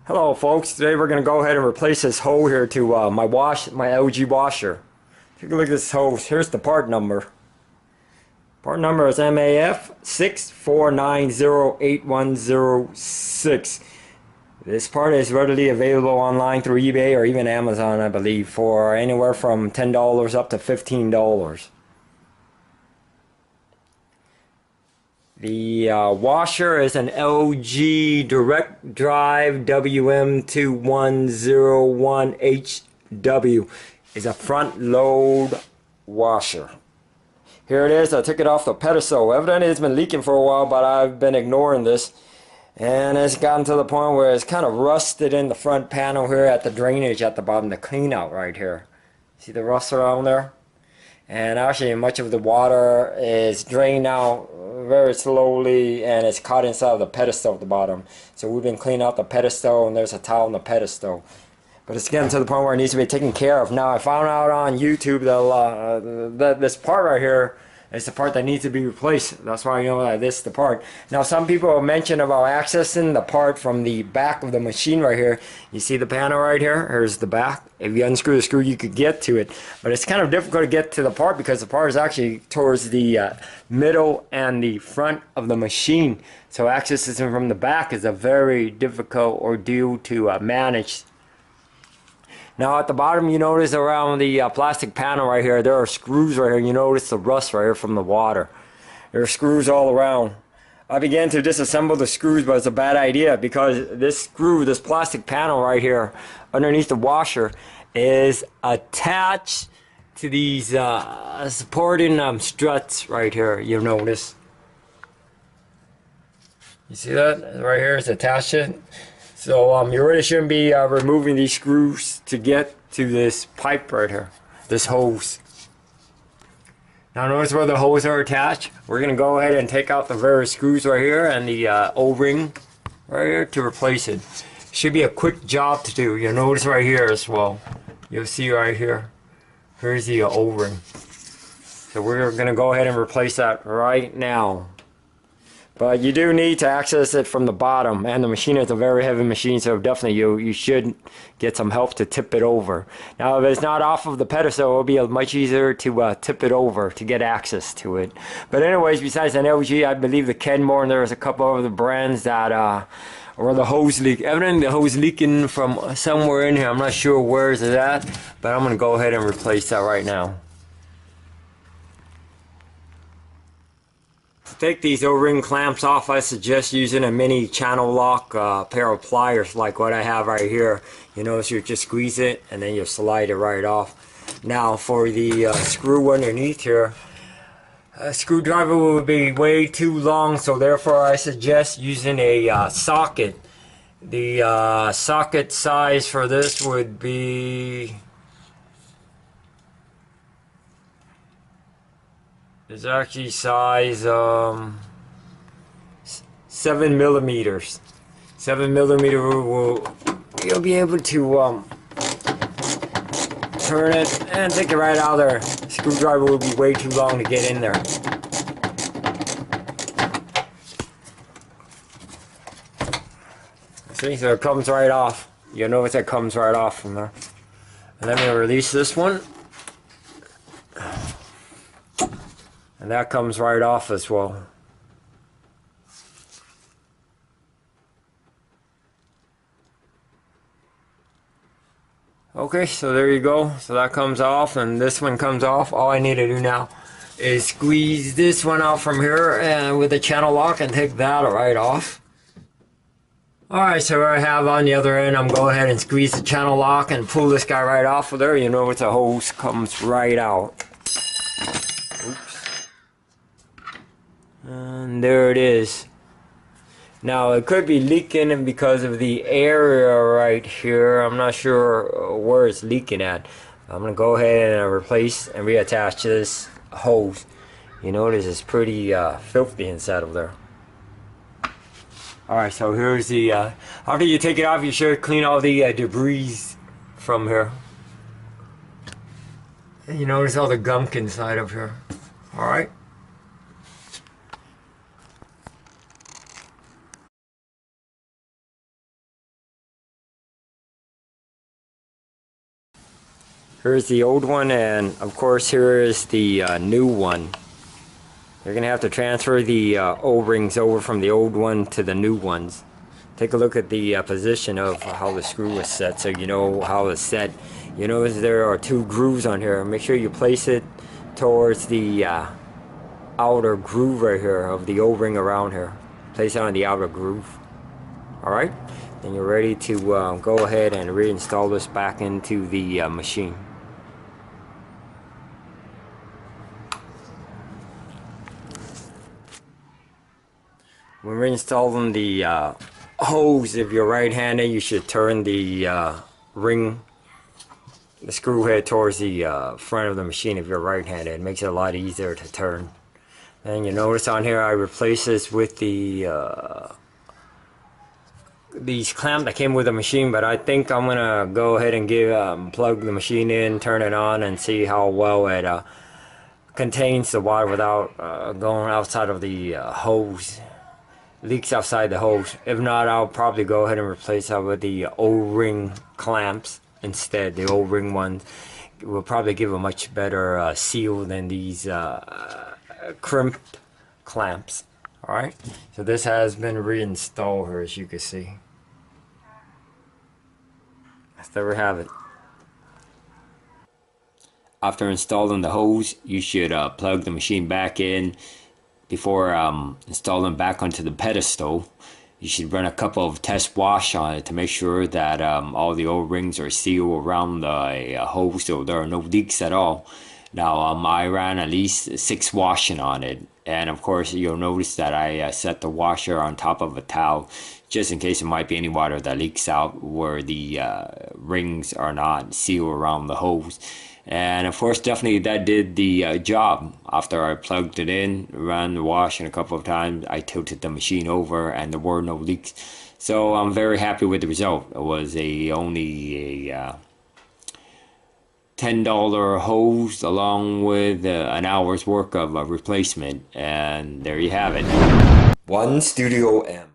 Hello folks, today we're going to go ahead and replace this hole here to my LG washer. Take a look at this hose. Here's the part number. Part number is MAF 649081006. This part is readily available online through eBay or even Amazon, I believe, for anywhere from $10 up to $15. The washer is an LG Direct Drive WM2101HW. It's a front load washer. Here it is. I took it off the pedestal. Evidently it's been leaking for a while, but I've been ignoring this. And it's gotten to the point where it's kind of rusted in the front panel here at the drainage at the bottom, the clean out right here. See the rust around there? And actually much of the water is drained out very slowly and it's caught inside of the pedestal at the bottom. So we've been cleaning out the pedestal and there's a towel on the pedestal. But it's getting to the point where it needs to be taken care of. Now I found out on YouTube that this part right here is the part that needs to be replaced. That's why I know that this is the part. Now some people mention about accessing the part from the back of the machine right here. You see the panel right here? Here's the back. If you unscrew the screw you could get to it. But it's kind of difficult to get to the part because the part is actually towards the middle and the front of the machine. So accessing from the back is a very difficult ordeal to manage. Now at the bottom you notice around the plastic panel right here, there are screws right here. You notice the rust right here from the water. There are screws all around. I began to disassemble the screws, but it's a bad idea because this screw, this plastic panel right here underneath the washer is attached to these supporting struts right here. You'll notice. You see that? Right here is attached to it. So you really shouldn't be removing these screws to get to this pipe right here, this hose. Now notice where the hose are attached. We're going to go ahead and take out the various screws right here and the O-ring right here to replace it. Should be a quick job to do. You'll notice right here as well. You'll see right here. Here's the O-ring. So we're going to go ahead and replace that right now. But you do need to access it from the bottom, and the machine is a very heavy machine, so definitely you should get some help to tip it over. Now if it's not off of the pedestal, it'll be much easier to tip it over to get access to it. But anyways, besides an LG, I believe the Kenmore, and there's a couple of other brands that or the hose leak. Evidently the hose leaking from somewhere in here. I'm not sure where it's at, but I'm going to go ahead and replace that right now. To take these O-ring clamps off, I suggest using a mini channel lock pair of pliers like what I have right here. You notice you just squeeze it and then you slide it right off. Now for the screw underneath here, a screwdriver will be way too long, so therefore I suggest using a socket. The socket size for this would be... It's actually size 7 millimeters. 7 millimeter you'll be able to turn it and take it right out there. Screwdriver will be way too long to get in there. See, so it comes right off. You'll notice it comes right off from there. And let me release this one. And that comes right off as well. Okay, so there you go. So that comes off and this one comes off. All I need to do now is squeeze this one out from here and with the channel lock and take that right off. Alright, so I have on the other end, I'm going to go ahead and squeeze the channel lock and pull this guy right off of there. You know the hose comes right out. Oops. And there it is. Now it could be leaking because of the area right here. I'm not sure where it's leaking at. I'm going to go ahead and replace and reattach this hose. You notice it's pretty filthy inside of there. Alright, so here's the after you take it off, you should clean all the debris from here. And you notice all the gunk inside of here. Alright. Here's the old one, and of course here is the new one. You're going to have to transfer the O-rings over from the old one to the new ones. Take a look at the position of how the screw is set so you know how it's set. You notice there are 2 grooves on here. Make sure you place it towards the outer groove right here of the O-ring around here. Place it on the outer groove. Alright? Then you're ready to go ahead and reinstall this back into the machine. When reinstalling the hose, if you're right-handed, you should turn the ring, the screw head towards the front of the machine. If you're right-handed, it makes it a lot easier to turn. And you notice on here I replaced this with the these clamps that came with the machine, but I think I'm gonna go ahead and plug the machine in, turn it on, and see how well it contains the water without going outside of the hose. Leaks outside the hose. If not, I'll probably go ahead and replace that with the O-ring clamps instead. The O-ring ones will probably give a much better seal than these crimp clamps. Alright, so this has been reinstalled here, as you can see. There we have it. After installing the hose, you should plug the machine back in. Before installing back onto the pedestal, you should run a couple of test wash on it to make sure that all the O-rings are sealed around the hose so there are no leaks at all. Now I ran at least 6 washing on it, and of course you'll notice that I set the washer on top of a towel just in case there might be any water that leaks out where the rings are not sealed around the hose. And of course, definitely that did the job. After I plugged it in, ran the wash, and a couple of times I tilted the machine over and there were no leaks. So I'm very happy with the result. It was only a $10 hose along with an hour's work of replacement, and there you have it. One Studio M.